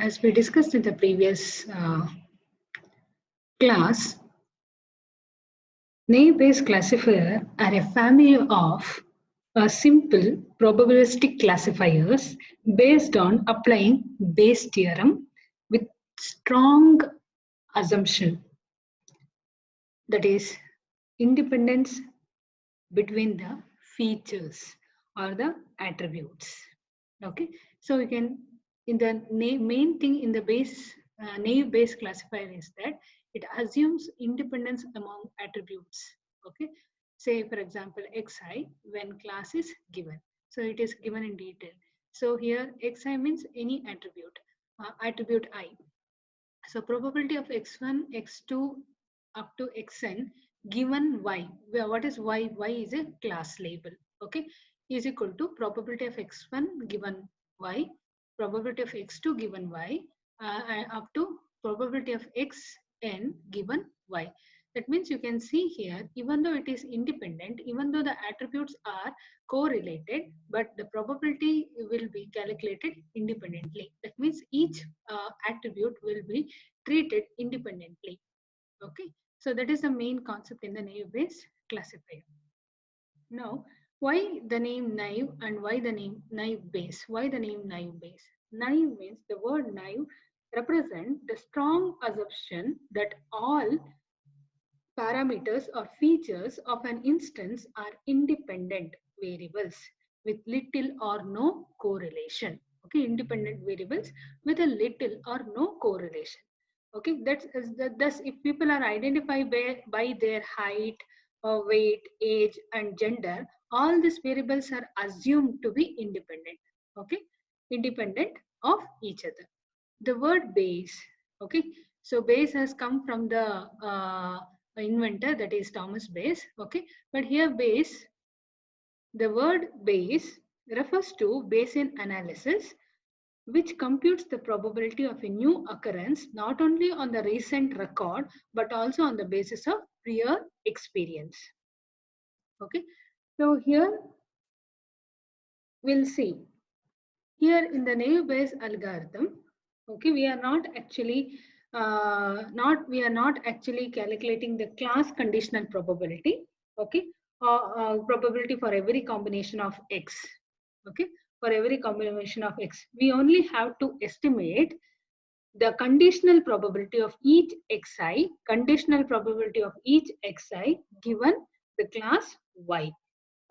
As we discussed in the previous class, naive-Bayes classifier are a family of simple probabilistic classifiers based on applying Bayes theorem with strong assumption, that is independence between the features or the attributes. Okay, so you can, in the main thing in the naive-Bayes classifier is that it assumes independence among attributes. Okay, say for example xi when class is given, so it is given in detail. So here xi means any attribute, attribute I. So probability of x1, x2 up to xn given y, where what is y? Y is a class label, okay, is equal to probability of x1 given y, probability of x2 given y, and up to probability of xn given y. That means you can see here, even though it is independent, even though the attributes are correlated, but the probability will be calculated independently. That means each attribute will be treated independently. Okay, so that is the main concept in the naive-Bayes classifier. Now, why the name naive and why the name naive-Bayes? Why the name naive-Bayes? Naive means the word naive represents the strong assumption that all parameters or features of an instance are independent variables with little or no correlation. Okay, independent variables with a little or no correlation. Okay, thus if people are identified by their height, weight, age, and gender, all these variables are assumed to be independent. Okay, independent of each other. The word Bayes. Okay, so Bayes has come from the inventor, that is Thomas Bayes. Okay, but here Bayes, the word Bayes refers to Bayesian analysis, which computes the probability of a new occurrence not only on the recent record but also on the basis of prior experience. Okay, so here we'll see, here in the naive-Bayes algorithm, okay, we are not actually calculating the class conditional probability, okay, probability for every combination of x, okay, for every combination of x. We only have to estimate the conditional probability of each xi, conditional probability of each xi given the class y.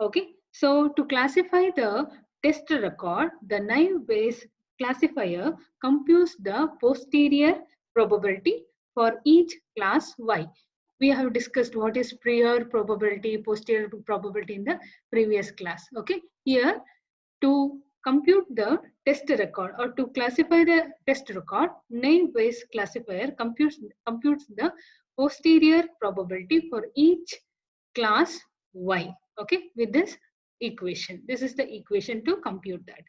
Okay, so to classify the test record, the naive-Bayes classifier computes the posterior probability for each class y. We have discussed what is prior probability, posterior probability in the previous class. Okay, here to compute the test record or to classify the test record, naive-Bayes classifier computes the posterior probability for each class y. Okay, with this equation. This is the equation to compute that.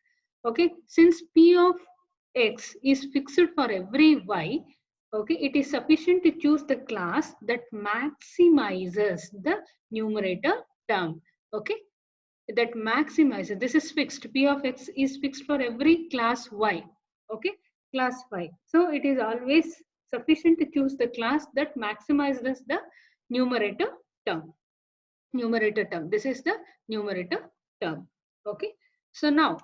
Okay, since p of x is fixed for every y, okay, it is sufficient to choose the class that maximizes the numerator term. Okay, that maximizes, this is fixed, p of x is fixed for every class y. Okay, class y. So it is always sufficient to choose the class that maximizes the numerator term. This is the numerator term. Okay, so now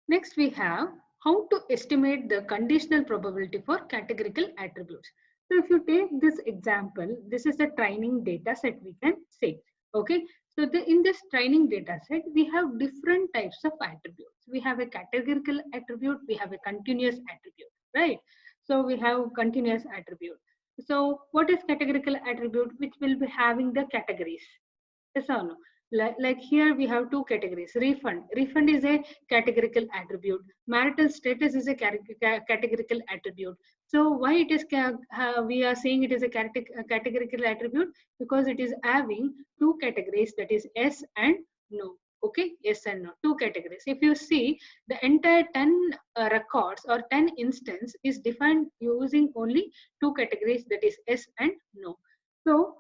next we have how to estimate the conditional probability for categorical attributes. So if you take this example, this is the training data set, we can say. Okay, so in this training data set we have different types of attributes. We have a categorical attribute, we have a continuous attribute, right? So we have continuous attribute. So what is categorical attribute? Which will be having the categories. Yes or no? Like here we have two categories. Refund is a categorical attribute. Marital status is a categorical attribute. So why it is we are saying it is a categorical attribute? Because it is having two categories, that is yes and no. Okay, yes and no, two categories. If you see, the entire 10 records or 10 instance is defined using only two categories, that is yes and no. So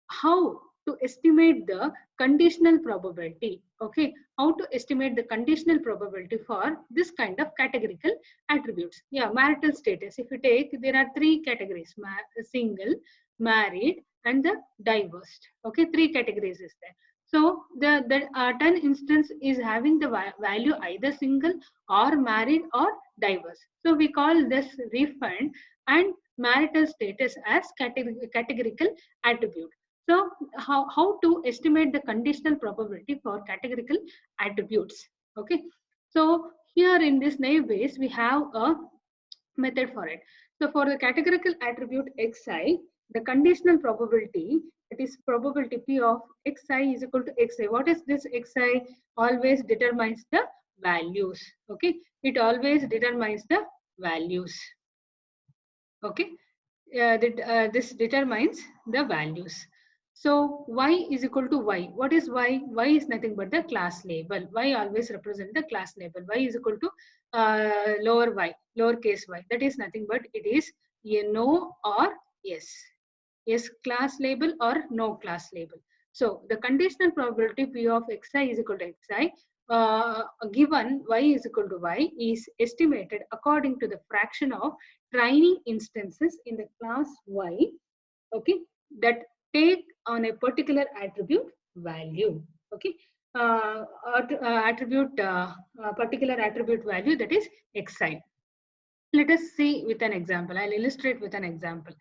how to estimate the conditional probability. Okay, how to estimate the conditional probability for this kind of categorical attributes. Yeah, marital status. If you take, there are three categories: single, married, and the divorced. Okay, three categories is there. So the 10 instance is having the value either single or married or divorced. So we call this refund and marital status as categorical attribute. So how to estimate the conditional probability for categorical attributes? Okay. So here in this naive Bayes, we have a method for it. So for the categorical attribute xi, the conditional probability, it is probability p of xi is equal to xi. What is this xi? Always determines the values. Okay, it always determines the values. Okay, this determines the values. So y is equal to y. What is y? Y is nothing but the class label. Y always represent the class label. Y is equal to lowercase y. That is nothing but it is a no or yes. Yes class label or no class label. So the conditional probability p of xi is equal to xi given y is equal to y is estimated according to the fraction of training instances in the class y, okay, that take on a particular attribute value. Okay, particular attribute value, that is xi. Let us see with an example. I'll illustrate with an example.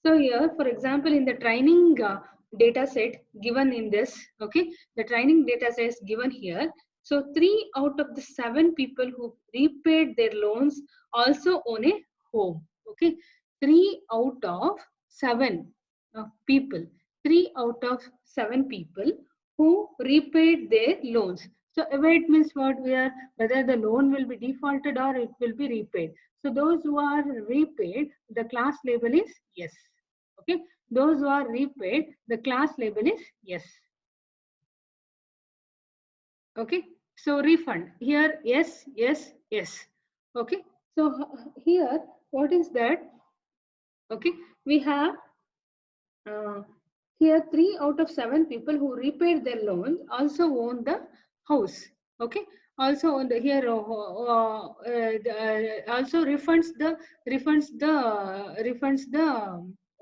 So here, for example, in the training data set given in this, okay, the training data set is given here. So 3 out of the 7 people who repaid their loans also own a home. Okay, 3 out of 7 people, 3 out of 7 people who repaid their loans. So await means what we are, whether the loan will be defaulted or it will be repaid. So those who are repaid, the class label is yes. Okay, those who are repaid, the class label is yes. Okay, so refund here, yes, yes, yes. Okay, so here what is that? Okay, we have here 3 out of 7 people who repaid their loans also own the house. Okay, also on the here also refunds the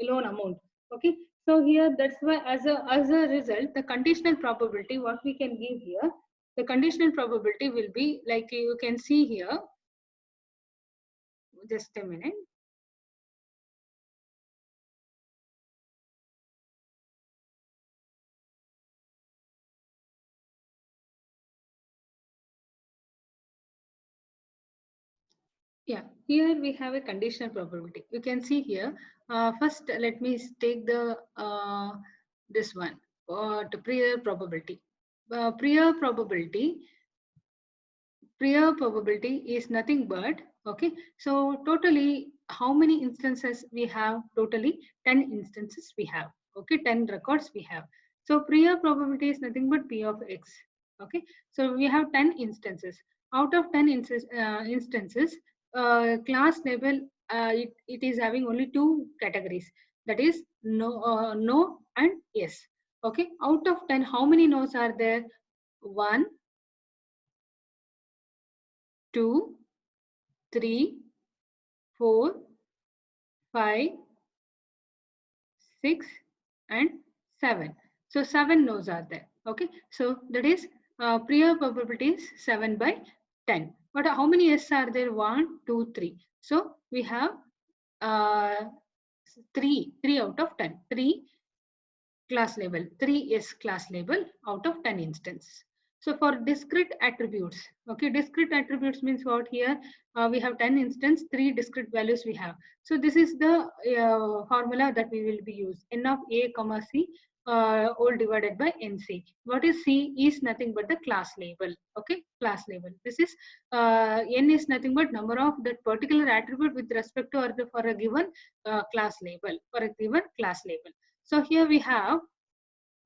loan amount. Okay, so here that's why as a result the conditional probability what we can give here, the conditional probability will be like you can see here. Just a minute. Yeah, here we have a conditional probability. You can see here. First, let me take the this one, the prior probability. Prior probability is nothing but, okay. So totally, how many instances we have? Totally 10 instances we have. Okay, 10 records we have. So prior probability is nothing but p of x. Okay, so we have 10 instances. Out of 10 instances, class label it is having only 2 categories. That is no and yes. Okay, out of 10, how many no's are there? 1, 2, 3, 4, 5, 6, and 7. So 7 no's are there. Okay, so that is prior probability is 7 by 10. But how many yes are there? 1, 2, 3. So we have uh, 3 out of 10. 3 class label, 3 yes class label out of 10 instances. So for discrete attributes, okay, discrete attributes means what here? We have 10 instance, 3 discrete values we have. So this is the formula that we will be used. N of A comma C all divided by NC. What is C? Is nothing but the class label. Okay, class label. This is N is nothing but number of that particular attribute with respect to or for a given class label, for a given class label. So here we have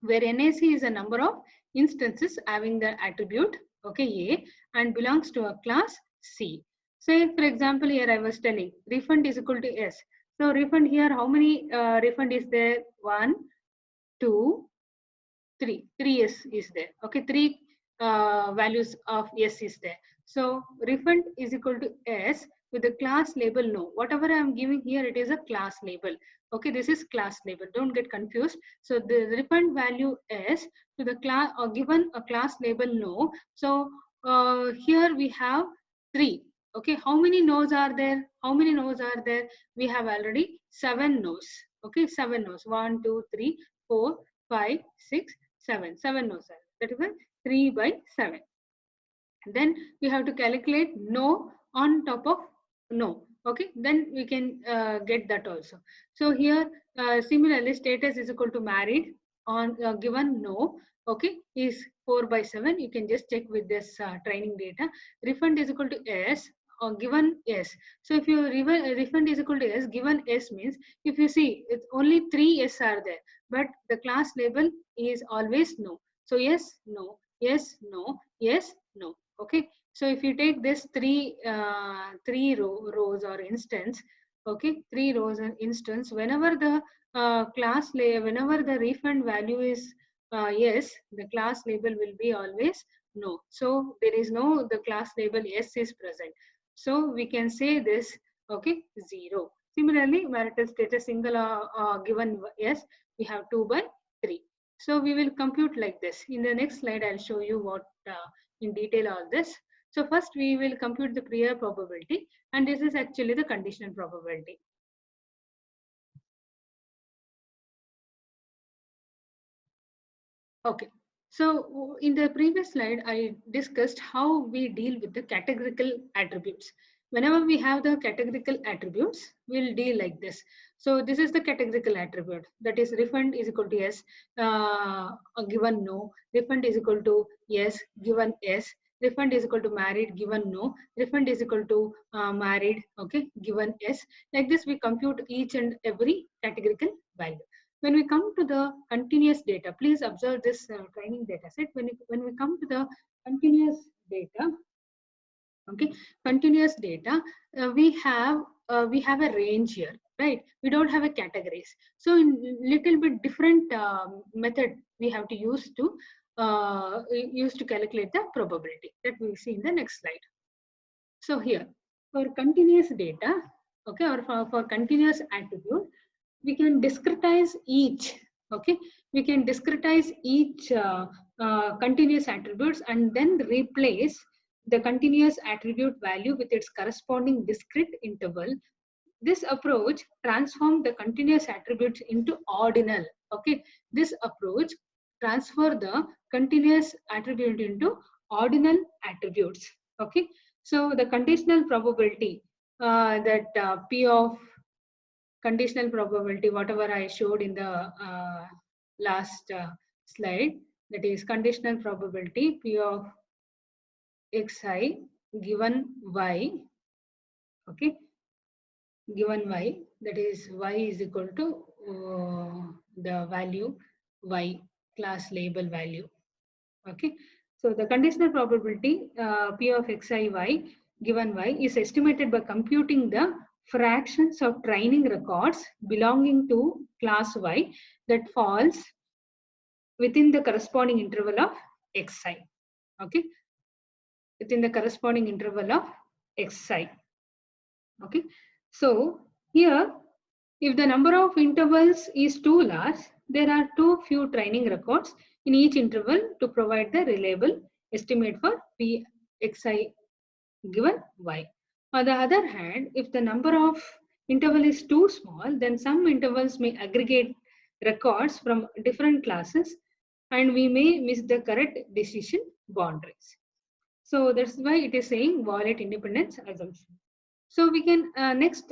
where NAC is a number of instances having the attribute, okay, A, and belongs to a class C. Say for example here I was telling refund is equal to S. So refund here, how many refund is there? 1, 2, three s is there. Okay, three values of s is there. So refund is equal to s with the class label no. Whatever I am giving here, it is a class label. Okay, this is class label. Don't get confused. So the refund value s to the class or given a class label no. So here we have three. Okay, how many no's are there? How many no's are there? We have already 7 no's. Okay, 7 no's. 1, 2, 3, 4, 5, 6, 7. 7 no's. That is why 3 by 7. Then we have to calculate no on top of no. Okay, then we can get that also. So here similarly status is equal to married on given no. Okay, is 4 by 7. You can just check with this training data. Refund is equal to s or given s. So if your refund is equal to s, given s means if you see it's only 3 s are there, but the class label is always no. So yes, no, yes, no, yes, no. Okay, so if you take this three rows or instance, okay, 3 rows and instance, whenever the whenever the refund value is yes, the class label will be always no. So there is no the class label yes is present. So we can say this, okay, 0. Similarly, marital status single given yes, we have 2 by 3. So we will compute like this. In the next slide, I'll show you what in detail all this. So first we will compute the prior probability, and this is actually the conditional probability. Okay, so in the previous slide, I discussed how we deal with the categorical attributes. Whenever we have the categorical attributes, we'll deal like this. So this is the categorical attribute, that is refund is equal to yes, given no, refund is equal to yes, given yes, refund is equal to married, given no, refund is equal to married, okay, given yes. Like this, we compute each and every categorical value. When we come to the continuous data, please observe this training data set. When we come to the continuous data, okay, continuous data, we have a range here, right? We don't have a categories. So in little bit different method we have to use to calculate the probability that we see in the next slide. So here for continuous data, okay, or for continuous attribute, we can discretize each. Okay, we can discretize each continuous attributes and then replace the continuous attribute value with its corresponding discrete interval. This approach transforms the continuous attributes into ordinal. Okay, this approach transfer the continuous attribute into ordinal attributes. Okay, so the conditional probability that P of conditional probability, whatever I showed in the last slide, that is conditional probability P of xi given y, okay, given y, that is y is equal to the value y, class label value. Okay, so the conditional probability P of xi y given y is estimated by computing the fractions of training records belonging to class y that falls within the corresponding interval of xi. Okay, within the corresponding interval of xi. Okay, so here if the number of intervals is too large, there are too few training records in each interval to provide the reliable estimate for Pxi given y. On the other hand, if the number of interval is too small, then some intervals may aggregate records from different classes and we may miss the correct decision boundaries. So that's why it is saying violate independence assumption. So we can next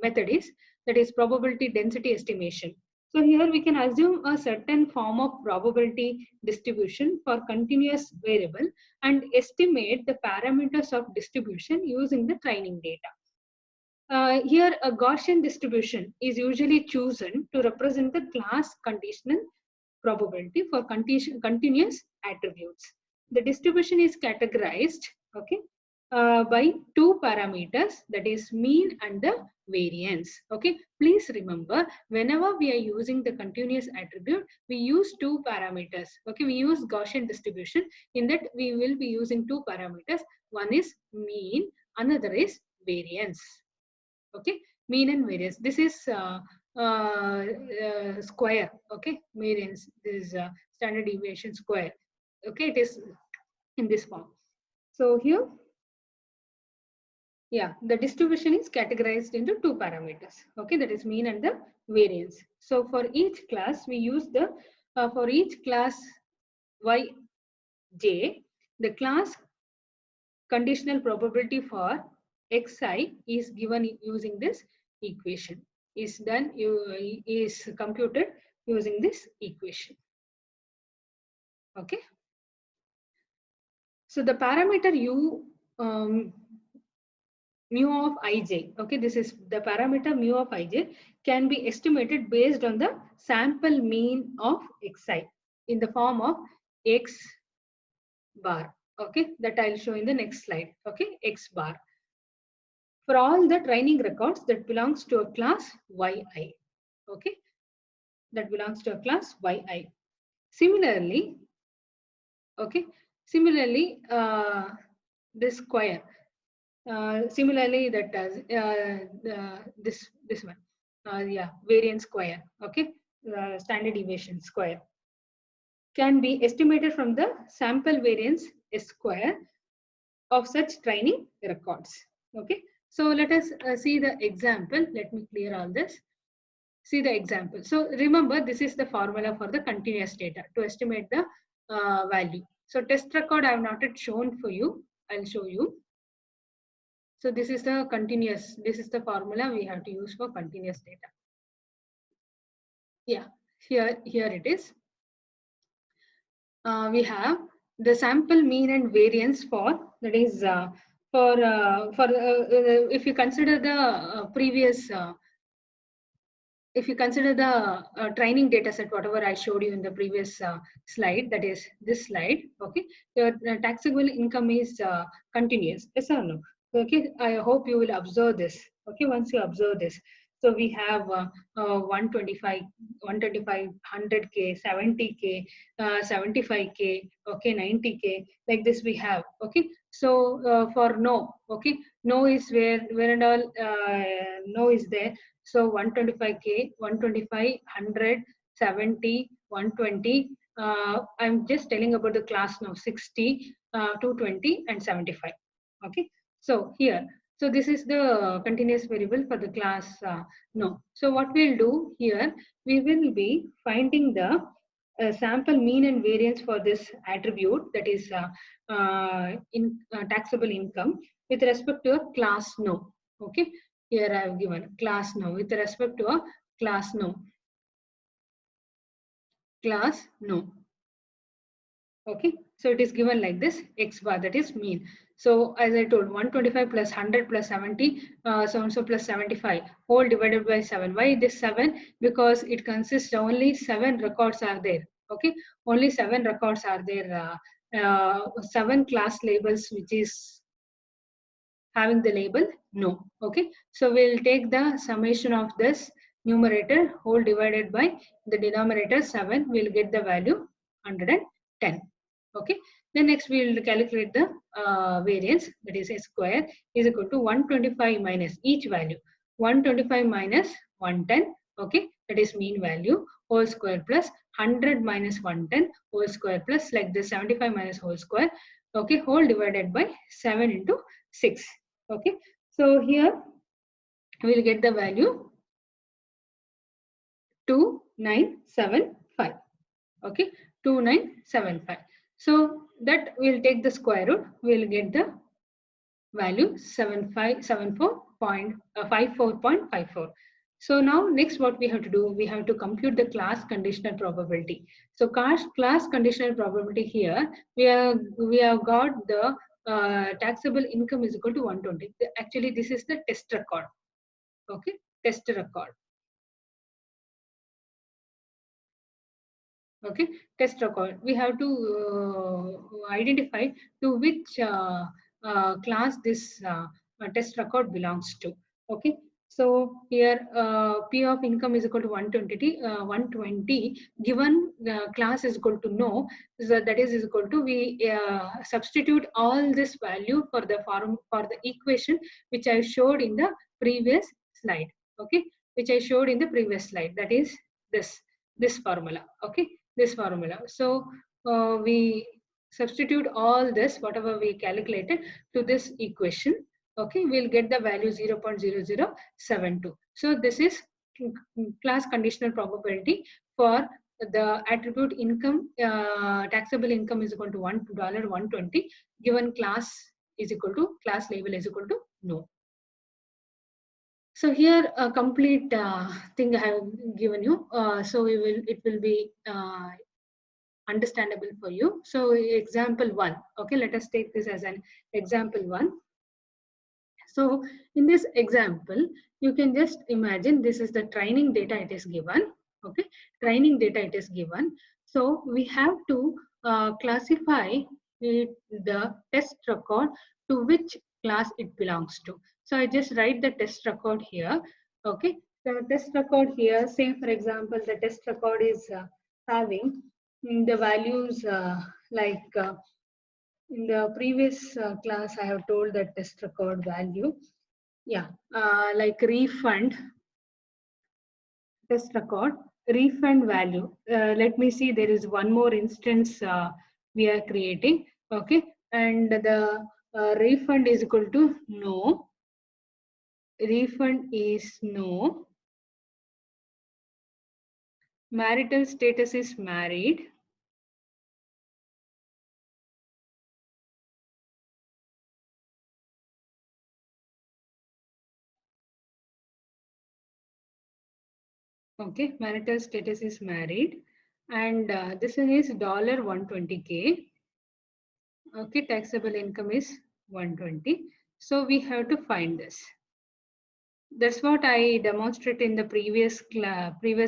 method is, that is probability density estimation. So here we can assume a certain form of probability distribution for continuous variable and estimate the parameters of distribution using the training data. Here a Gaussian distribution is usually chosen to represent the class conditional probability for continuous attributes. The distribution is categorized, okay, by two parameters, that is mean and the variance. Okay, please remember, whenever we are using the continuous attribute, we use two parameters. Okay, we use Gaussian distribution. In that, we will be using two parameters. One is mean, another is variance. Okay, mean and variance. This is square. Okay, variance, this is standard deviation square. Okay, it is in this form. So here, yeah, the distribution is categorized into two parameters. Okay, that is mean and the variance. So for each class, we use the for each class yj, the class conditional probability for xi is given using this equation. Is computed using this equation. Okay. So the parameter u mu of ij, okay, this is the parameter mu of ij, can be estimated based on the sample mean of xi in the form of x bar. Okay, that I'll show in the next slide. Okay, x bar for all the training records that belongs to a class yi. Okay, that belongs to a class yi. Similarly, okay, similarly, this square. Similarly, that does this one, yeah, variance square. Okay, standard deviation square can be estimated from the sample variance square of such training records. Okay, so let us see the example. Let me clear all this. See the example. So remember, this is the formula for the continuous data to estimate the value. So test record I have not yet shown for you. I'll show you. So this is the continuous, this is the formula we have to use for continuous data. Yeah, here it is. We have the sample mean and variance for, that is if you consider the previous if you consider the training data set, whatever I showed you in the previous slide, that is this slide, okay, your taxable income is continuous, yes or no? Okay, I hope you will observe this. Okay, once you observe this, so we have 125, 125, 100K, 70K, 75K, okay, 90K, like this we have. Okay, so for no, okay, no is where and all no is there. So 125K, 125, 100, 70, 120. I'm just telling about the class now, 60, 220 and 75. Okay. So here, so this is the continuous variable for the class no. So what we'll do here, we will be finding the sample mean and variance for this attribute, that is in taxable income with respect to a class no. Okay, here I have given class no with respect to a class no. Class no. Okay, so it is given like this, x bar, that is mean. So as I told, 125 plus 100 plus 70, so and so plus 75, whole divided by 7. Why this 7? Because it consists only 7 records are there. Okay, only 7 records are there. 7 class labels, which is having the label no. Okay, so we'll take the summation of this numerator whole divided by the denominator 7, we'll get the value 110. Okay, then next we will calculate the variance, that is s square is equal to 125 minus each value, 125 minus 110, okay, that is mean value, whole square plus 100 minus 110 whole square plus like this 75 minus whole square, okay, whole divided by 7 into 6. Okay, so here we will get the value 2975. Okay, 2975. So that we'll take the square root, we'll get the value 7574.54. So now next what we have to do, we have to compute the class conditional probability. So class conditional probability here, we have got the taxable income is equal to 120. Actually, this is the test record. Okay, test record. Okay, test record. We have to identify to which class this test record belongs to. Okay. So here P of income is equal to 120 given the class is equal to no, so that is equal to we substitute all this value for the form for the equation which I showed in the previous slide. Okay, which I showed in the previous slide, that is this formula. Okay, this formula. So we substitute all this whatever we calculated to this equation. Okay, we'll get the value 0.0072. So this is class conditional probability for the attribute income, taxable income is equal to $1.20 given class is equal to class label is equal to no. So here a complete thing I have given you. So it will be understandable for you. So example 1. Okay, let us take this as an example 1. So in this example, you can just imagine this is the training data it is given. Okay, training data it is given. So we have to classify the test record to which class it belongs to. So I just write the test record here. Okay, the test record here, say for example, the test record is having the values like in the previous class, I have told that test record value. Yeah, like refund, test record, refund value. Let me see, there is one more instance we are creating. Okay, and the refund is equal to no. Refund is no. Marital status is married. Okay, marital status is married, and this one is $120K. Okay, taxable income is 120. So we have to find this. That's what I demonstrated in the previous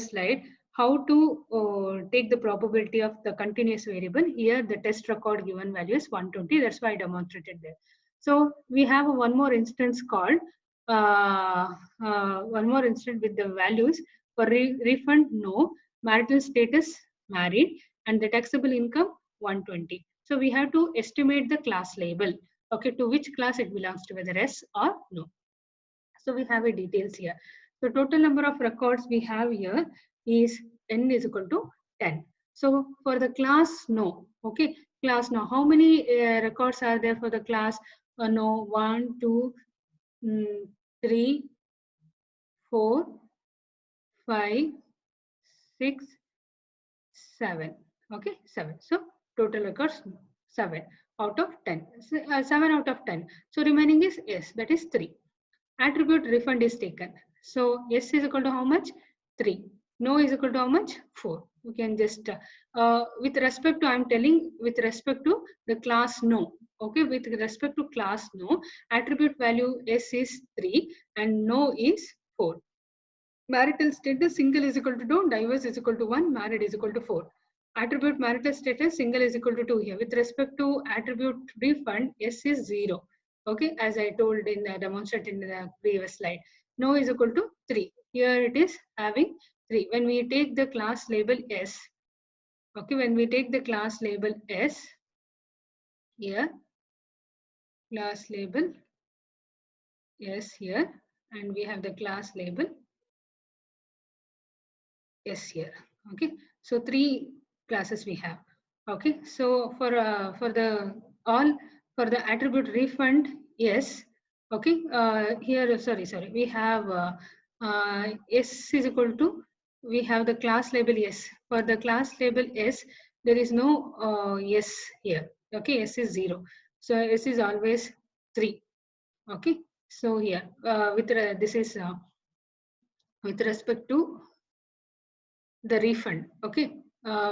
slide. How to take the probability of the continuous variable. Here the test record given value is 120. That's why I demonstrated there. So we have one more instance called one more instance with the values for refund no, marital status married, and the taxable income 120. So we have to estimate the class label. Okay, to which class it belongs to, whether yes or no. So we have a details here. So total number of records we have here is n is equal to 10. So for the class no, okay, class no, how many records are there for the class no? 1, 2, 3, 4, 5, 6, 7. Okay, 7. So total records 7 out of 10. 7 out of 10. So remaining is yes, that is 3. Attribute refund is taken. So yes is equal to how much? 3. No is equal to how much? 4. You can just with respect to, I'm telling with respect to the class no. Okay, with respect to class no, attribute value S is 3 and no is 4. Marital status single is equal to 2, divorce is equal to 1, married is equal to 4. Attribute marital status single is equal to 2 here. With respect to attribute refund, S is 0. Okay, as I told in the demonstrated in the previous slide. No is equal to 3. Here it is having 3. When we take the class label S, okay, when we take the class label S, here, class label S here, and we have the class label S here. Okay, so 3 classes we have. Okay, so for the all for the attribute refund, yes. Okay, here sorry, we have S is equal to, we have the class label S. For the class label S, there is no S here. Okay, S is 0. So S is always 3. Okay, so here with this is with respect to the refund. Okay,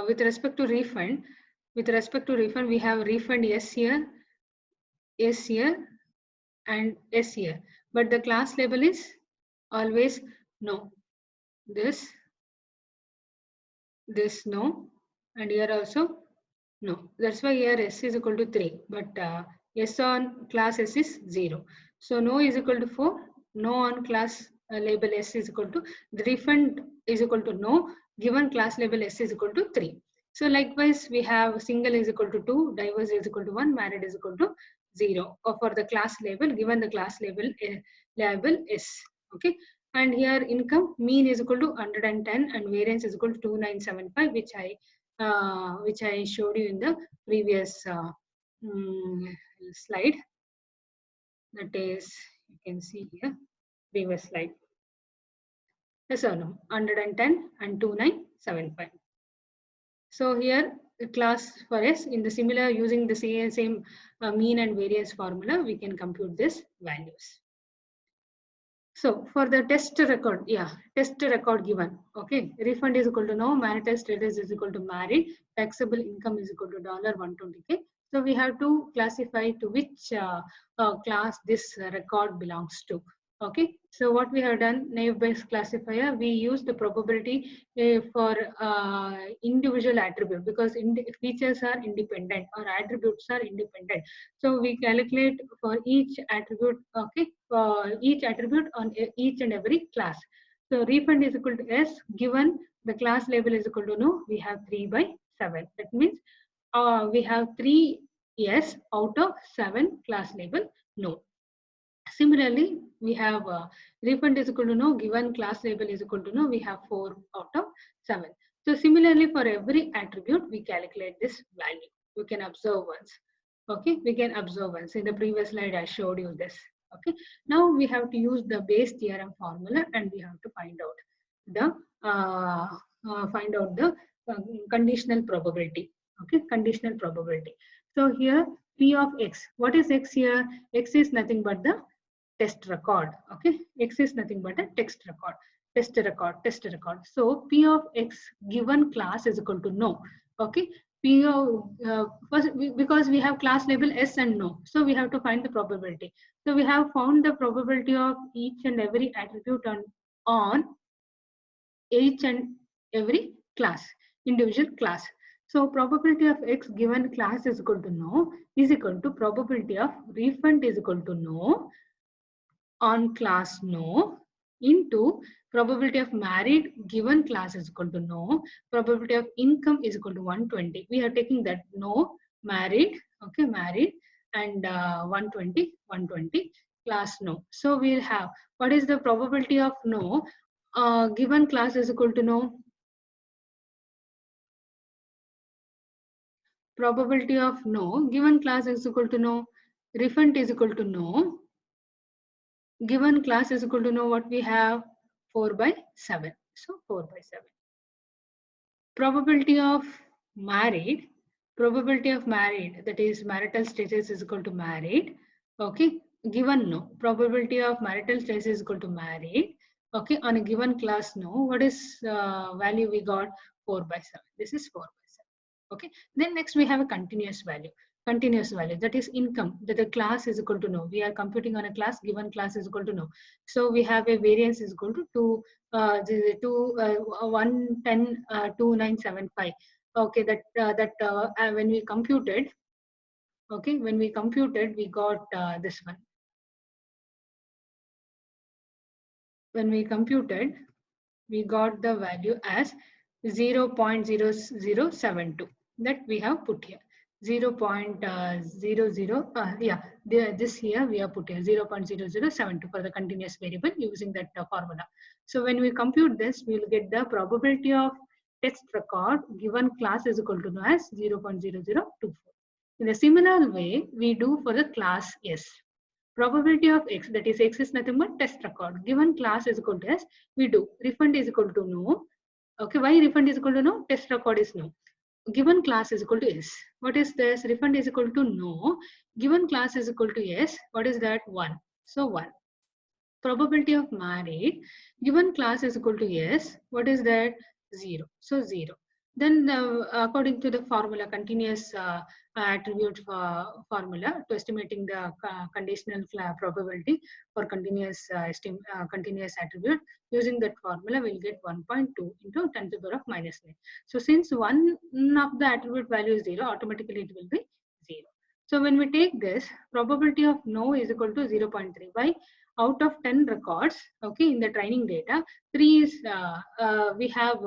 with respect to refund, we have refund S here, S here, and S here, but the class label is always no. This no, and here also no. That's why here S is equal to 3, but yes on class S is 0. So no is equal to 4, no on class label S is equal to, the refund is equal to no, given class label S is equal to 3. So likewise, we have single is equal to 2, divorce is equal to 1, married is equal to 0 for the class label, given the class label label S. Okay. And here income mean is equal to 110 and variance is equal to 2975, which I showed you in the previous slide. That is, you can see here, previous slide. Yes or no? 110 and 2975. So here the class for S in the similar using the same mean and variance formula, we can compute this values. So for the test record, test record given. Okay, refund is equal to no, marital status is equal to married, taxable income is equal to $120K. So we have to classify to which class this record belongs to. Okay, so what we have done, naive-Bayes classifier, we use the probability for individual attribute, because features are independent or attributes are independent. So we calculate for each attribute, okay, for each attribute on each and every class. So refund is equal to S, given the class label is equal to no, we have 3/7. That means we have 3 yes out of 7 class label no. Similarly, we have refund is equal to no, given class label is equal to no, we have 4 out of 7. So similarly, for every attribute, we calculate this value. We can observe once. Okay, we can observe once. In the previous slide, I showed you this. Okay, now we have to use the Bayes theorem formula and we have to find out the conditional probability. Okay, conditional probability. So here P of X. What is X here? X is nothing but the test record. Okay, X is nothing but a text record. Test record. So P of X given class is equal to no. Okay, P of first because we have class label S and no, so we have to find the probability. So we have found the probability of each and every attribute on each and every class, individual class. So probability of X given class is equal to no is equal to probability of refund is equal to no on class no into probability of married given class is equal to no, probability of income is equal to 120. We are taking that no, married, okay, married, and 120 class no. So we'll have, what is the probability of no given class is equal to no, probability of no given class is equal to no, refund is equal to no, given class is equal to know what we have, 4/7. So 4/7. Probability of married, that is marital status is equal to married. Okay, given no, probability of marital status is equal to married. Okay, on a given class no, what is value we got? 4/7. This is 4/7. Okay, then next we have a continuous value, that is income, that the class is equal to no. We are computing on a class, given class is equal to no. So we have a variance is equal to 110 2975. Okay, when we computed, okay, we got this one. When we computed, we got the value as 0.0072 that we have put here. 0.00 this here we have put here 0.0072 for the continuous variable using that formula. So when we compute this, we will get the probability of test record given class is equal to as 0.0024. In a similar way, we do for the class S. Probability of X, that is X is nothing but test record, given class is equal to S, we do refund is equal to no. Okay, why refund is equal to no? Test record is no. Given class is equal to S. What is this? Refund is equal to no. Given class is equal to S. What is that? 1. So 1. Probability of married. Given class is equal to S. What is that? 0. So 0. Then according to the formula, continuous attribute formula to estimating the conditional probability for continuous continuous attribute, using that formula we'll get 1.2 into 10 to the power of -9. So since one of the attribute value is 0, automatically it will be 0. So when we take this, probability of no is equal to 0.3. Why? Out of 10 records, okay, in the training data, 3 is, we have,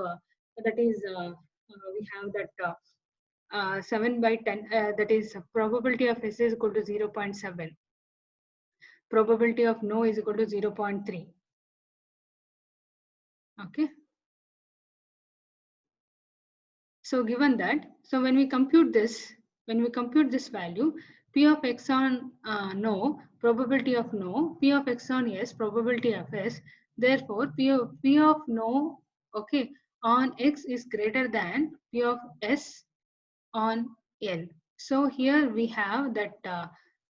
that is, we have that 7 by 10, that is probability of S is equal to 0.7. Probability of no is equal to 0.3. Okay. So given that, so when we compute this value, P of X on no, probability of no, P of X on yes, probability of S. Therefore, P of no, okay, on X is greater than P of S on L. So here we have that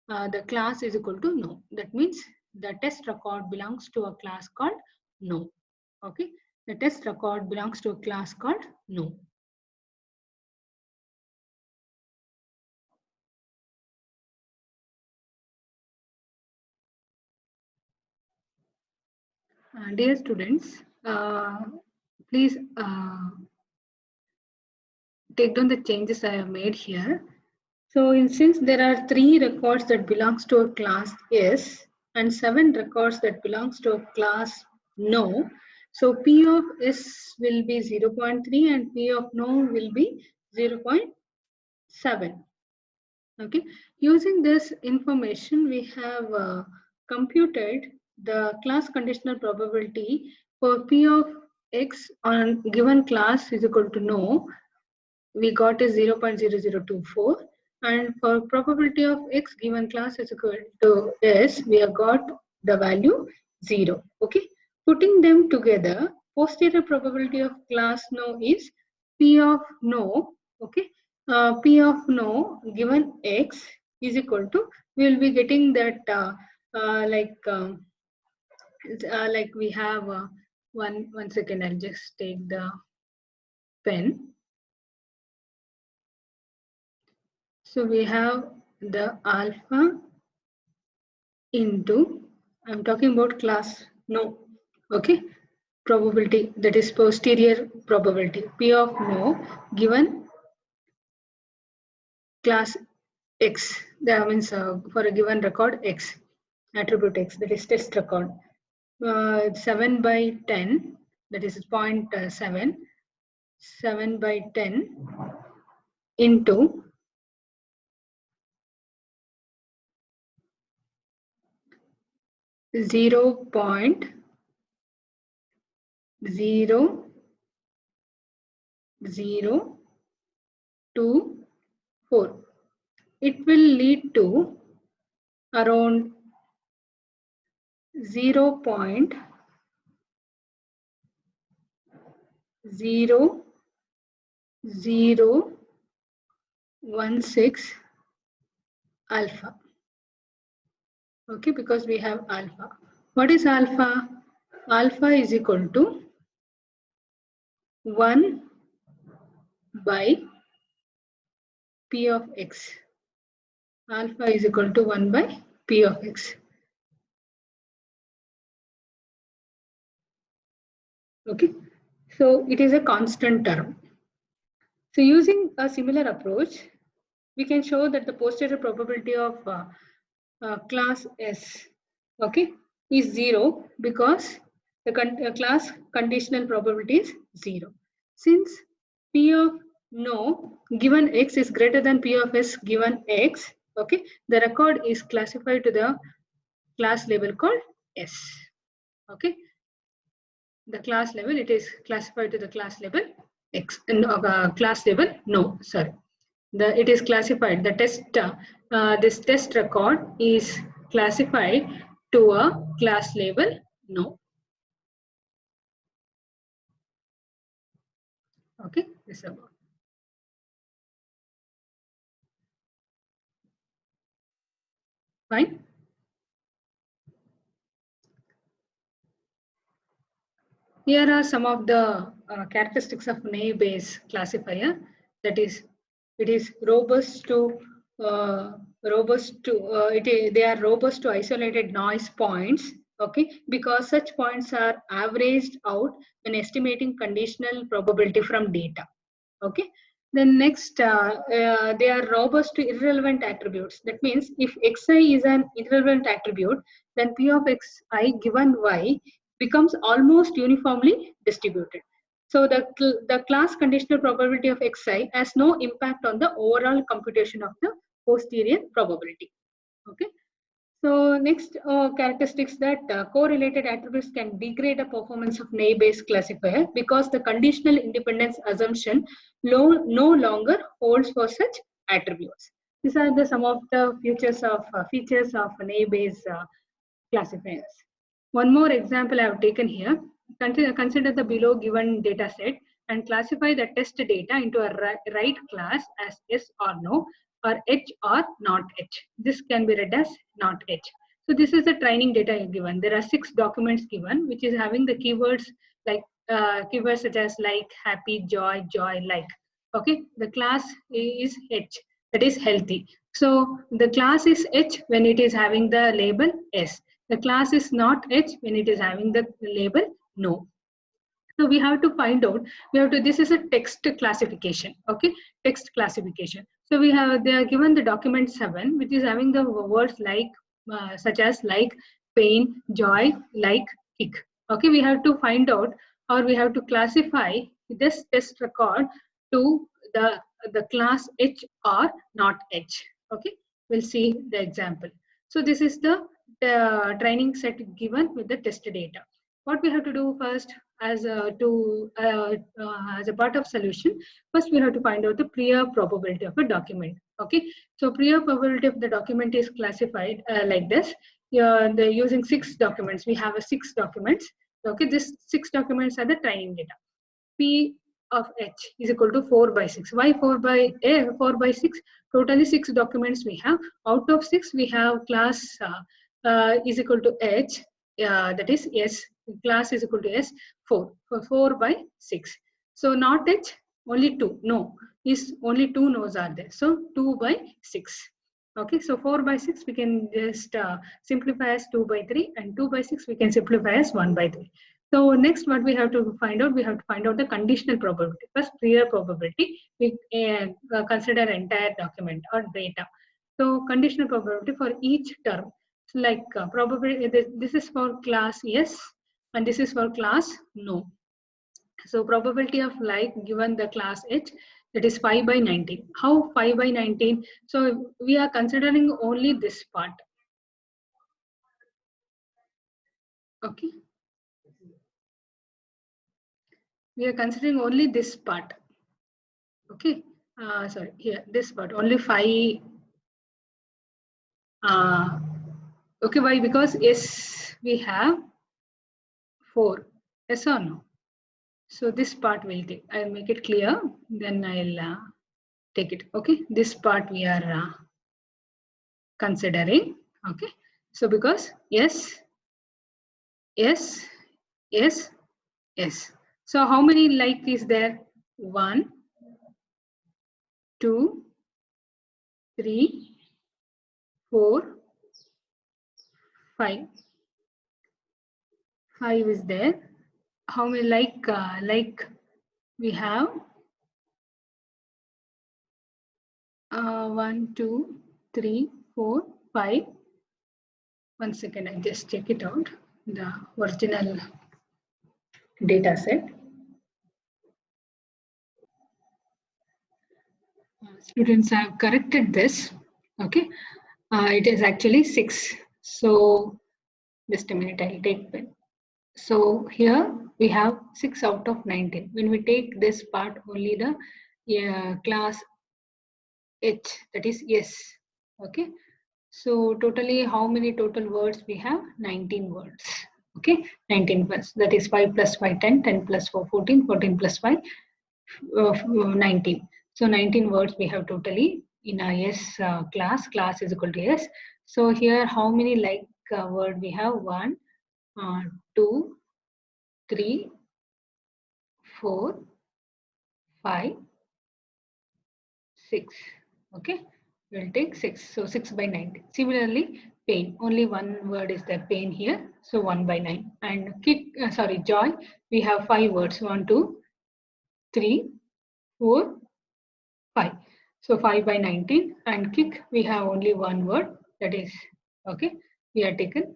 the class is equal to no. That means the test record belongs to a class called no. Okay, the test record belongs to a class called no. Dear students, please take down the changes I have made here. So since there are 3 records that belongs to a class S and 7 records that belongs to a class no, so P of S will be 0.3 and P of no will be 0.7. Okay, using this information, we have computed the class conditional probability for P of X on given class is equal to no. We got is 0.0024, and for probability of X given class is equal to S, we have got the value 0. Okay, putting them together, posterior probability of class no is P of no. Okay, P of no given X is equal to, we will be getting that like we have one second, I'll just take the pen. So we have the alpha into, I'm talking about class no, okay, probability, that is posterior probability, P of no given class X, that means for a given record X, attribute X, that is test record, 7 by 10, that is 0.7, 7 by 10 into 0.0024. It will lead to around 0.0016 alpha. Okay, because we have alpha. What is alpha? Alpha is equal to 1 by P of X. Alpha is equal to 1 by P of X. Okay, so it is a constant term. So using a similar approach, we can show that the posterior probability of class S, okay, is 0 because the class conditional probability is 0. Since P of no given X is greater than P of S given X, okay, the record is classified to the class label called S. Okay, the class level, it is classified to the class label X, class label no, sorry. It is classified, the test, this test record is classified to a class label no. Okay, this is about. Fine. Here are some of the characteristics of naive Bayes classifier. That is, it is robust to they are robust to isolated noise points. Okay, because such points are averaged out when estimating conditional probability from data. Okay, Then next, they are robust to irrelevant attributes. That means if xi is an irrelevant attribute, then p of xi given y becomes almost uniformly distributed. So the class conditional probability of xi has no impact on the overall computation of the posterior probability. Okay. So next characteristics that correlated attributes can degrade the performance of naive-Bayes classifier because the conditional independence assumption no longer holds for such attributes. These are the some of the features of naive-Bayes classifiers. One more example I have taken here. Consider the below given data set and classify the test data into a right class as yes or no, or H or not H. This can be read as not H. So this is the training data given. There are 6 documents given, which is having the keywords like keywords such as like, happy, joy, like. Okay, the class is H, that is healthy. So the class is H when it is having the label S. The class is not H when it is having the label no. So we have to find out, this is a text classification, okay, text classification. So they are given the document 7, which is having the words like, such as like, pain, joy, like, kick. Okay, we have to find out, or we have to classify this test record to the class H or not H. Okay, we'll see the example. So this is the training set given with the test data. What we have to do first, as a part of solution, first we have to find out the prior probability of a document. Okay, so prior probability of the document is classified like this. They're using 6 documents. We have 6 documents. Okay, these 6 documents are the training data. P of H is equal to 4 by 6. Why 4 by 6? Totally 6 documents we have. Out of 6, we have class is equal to H. That is S. Class is equal to S. 4. For 4 by 6. So not H, only 2. No, is only 2 no's are there. So 2 by 6. Okay, so 4 by 6 we can just simplify as 2 by 3, and 2 by 6 we can simplify as 1 by 3. So next, what we have to find out, the conditional probability. First, prior probability, we consider entire document or data. So conditional probability for each term. So like probability, this is for class yes, and this is for class no. So probability of like given the class H, that is 5 by 19. How 5 by 19? So we are considering only this part. Okay. We are considering only this part. Okay, sorry, here, this part, only 5. Okay, why? Because yes, we have 4. Yes or no? So this part will take, I'll make it clear, then I'll take it. Okay, this part we are considering. Okay, so because yes, yes, yes, yes. So how many like is there? 1, 2, 3, 4, 5. 5 is there. How many like we have 1, 2, 3, 4, 5. 1 second, I just check it out. The original data set. Students have corrected this. Okay, it is actually 6. So just a minute, I'll take pen. So here we have 6 out of 19. When we take this part, only the class H, that is yes. Okay, so totally how many total words we have? 19 words. Okay, 19 words. That is 5 plus 5, 10, 10 plus 4, 14, 14 plus 5, 19. So 19 words we have totally in a yes class. Class is equal to yes. So here how many like word we have? 1, 2, 3, 4, 5, 6. Okay, we'll take 6. So 6 by 19. Similarly, pain. Only one word is the pain here. So 1 by 9. And kick, joy. We have 5 words. 1, 2, 3, 4, 5. So 5 by 19, and kick we have only one word, that is okay. We are taken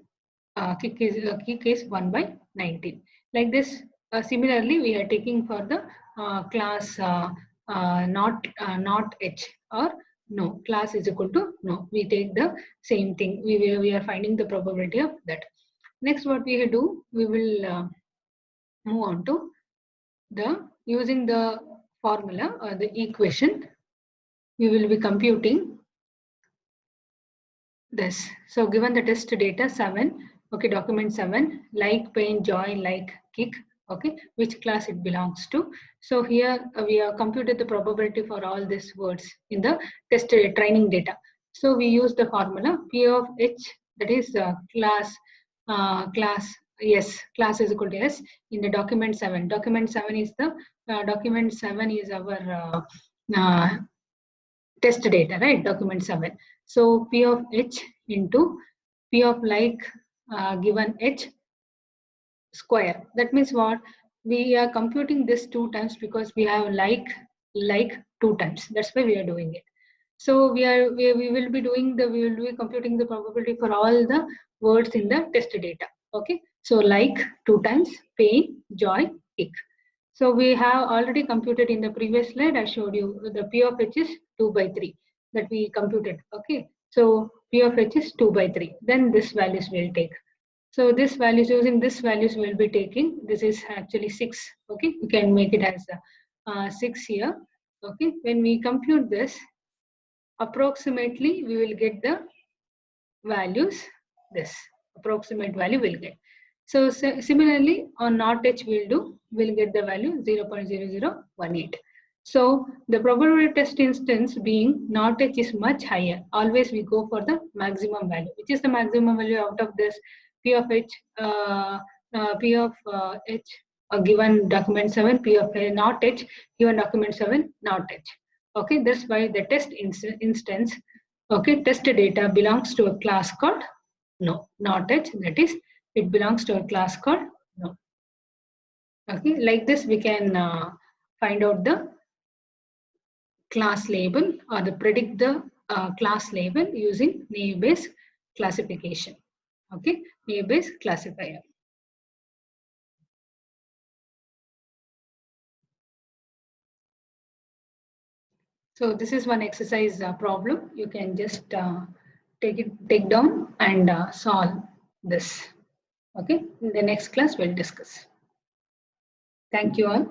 kick is 1 by 19. Like this. Similarly, we are taking for the class not h or no. Class is equal to no. We take the same thing. We are finding the probability of that. Next, what we do, we will move on to the using the formula or the equation. We will be computing this. So given the test data 7, okay, document 7, like, pain, joy, like, kick, okay, which class it belongs to. So here we have computed the probability for all these words in the test training data. So we use the formula P of H, that is class yes, class is equal to S in the document 7. Document 7 is the document 7 is our test data, right? Document 7. So P of H into P of like given H square. That means what? We are computing this 2 times because we have like 2 times. That's why we are doing it. So we will be doing the, we will be computing the probability for all the words in the test data. Okay. So like 2 times, pain, joy, kick. So we have already computed in the previous slide. I showed you the P of H is 2 by 3 that we computed. Okay. So P of H is 2 by 3. Then this values will take. So this values, using this values we'll be taking. This is actually 6. Okay. You can make it as 6 here. Okay. When we compute this, approximately we will get the values. This approximate value will get. So similarly on not H we'll get the value 0.0018. So the probability test instance being not H is much higher. Always we go for the maximum value. Which is the maximum value out of this? P of H, given document 7, P of not H given document 7, not H. Okay, that's why the test instance, okay, test data belongs to a class called no, not H. That is, it belongs to a class called no. Okay, like this we can find out the class label or the predict the class label using naive Bayes classification. Okay, naive Bayes classifier. So this is one exercise problem. You can just take down and solve this. Okay, in the next class we'll discuss. Thank you all.